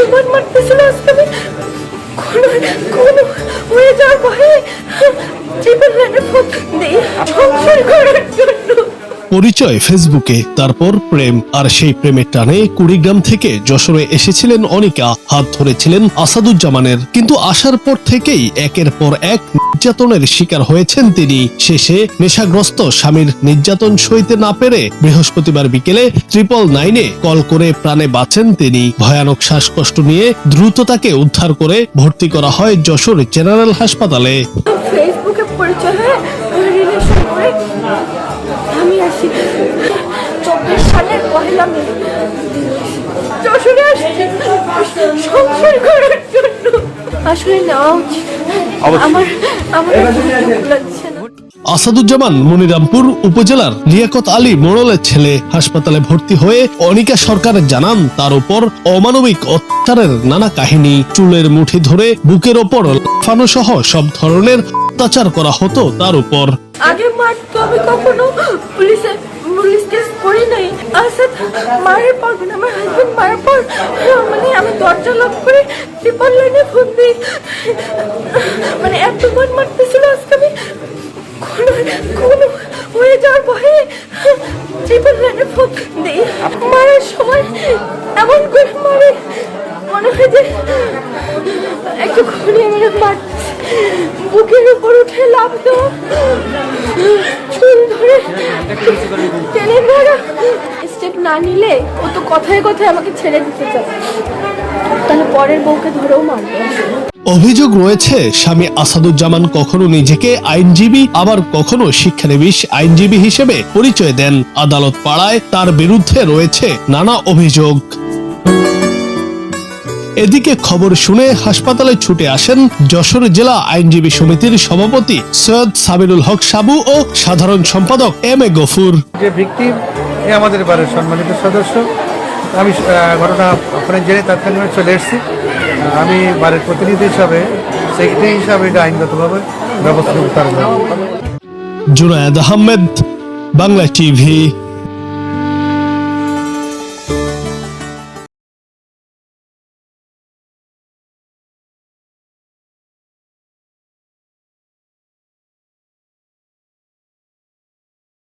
এতবার মারতেছিল আজকে আমি কোনো হয়ে যাওয়ার ভয়ে ট্রিপল লাইনে ফোন দিই সংসার করার জন্য। পরিচয় ফেসবুকে, তারপর প্রেম, আর সেই প্রেমের টানে কুড়িগ্রাম থেকে যশোরে এসেছিলেন অনিকা, হাত ধরেছিলেন আসাদুজ্জামানের। কিন্তু আসার পর থেকেই একের পর এক নির্যাতনের শিকার হয়েছেন তিনি। শেষে নেশাগ্রস্ত স্বামীর নির্যাতন সইতে না পেরে বৃহস্পতিবার বিকেলে 999-এ কল করে প্রাণে বাঁচেন তিনি। ভয়ানক শ্বাসকষ্ট নিয়ে দ্রুত তাকে উদ্ধার করে ভর্তি করা হয় যশোর জেনারেল হাসপাতালে। ফেসবুকে পরিচয় হয়ে রিলেশন করে আমি আসি 24 সালের পহেলা মে যশোরে আসছি সংসার করার জন্য। আসলে নেওয়া উচিত, আমার লাগছে না। আসাদুজ্জামান মনিরামপুর উপজেলার লিয়াকত আলী মোড়লের ছেলে। হাসপাতালে ভর্তি হয়ে অনিকা সরকার জানান তার উপর অমানবিক অত্যাচারের নানা কাহিনী। চুলের মুঠি ধরে বুকের ওপর লাফানো সহ সব ধরনের অত্যাচার করা হতো তার উপর। আগে মারতো, আমি কখনো পুলিশ কেস করি নাই। আসাদ মারের পর আমার হাজবেন্ড মারার পর মানে আমি দরজা লক করে ট্রিপল লাইনে ফোন দিই। মানে এতবার মারতেছিল আজকে আমি কোনো হয়ে যাওয়ার ভয়ে ট্রিপল লাইনে ফোন দিই। মারার সময় এমন করে মারে মনে হয় যে একটু ঘুরিয়ে মেরে মারতেছে। বুকের উপর উঠে লাফ দেওয়া, চুল ধরে টেনে ধরা। স্টেপ না নিলে ও তো কথায় কথায় আমাকে ছেড়ে দিতে চায়, তাহলে পরের বউকে ধরেও মারবে। অভিযোগ রয়েছে স্বামী আসাদুজ্জামান কখনো নিজেকে আইনজীবী, আবার কখনো শিক্ষানবিশ আইনজীবী হিসেবে পরিচয় দেন। আদালত পাড়ায় তার বিরুদ্ধে রয়েছে নানা অভিযোগ। এদিকে খবর শুনে হাসপাতালে ছুটে আসেন যশোর জেলা আইনজীবী সমিতির সভাপতি সৈয়দ সাবিরুল হক সাবু ও সাধারণ সম্পাদক এম এ গফুর। যে ভিকটিম আমাদের বাড়ির সম্মানিত সদস্য, আমি ঘটনা ওখানে জেনে তাৎক্ষণিক চলে এসেছি। আমি বাড়ির প্রতিনিধি হিসাবে, সেক্রেটারি হিসাবে এটা আইনগতভাবে ব্যবস্থা করতে পারবো। জুনায়েদ আহমেদ, বাংলা টিভি।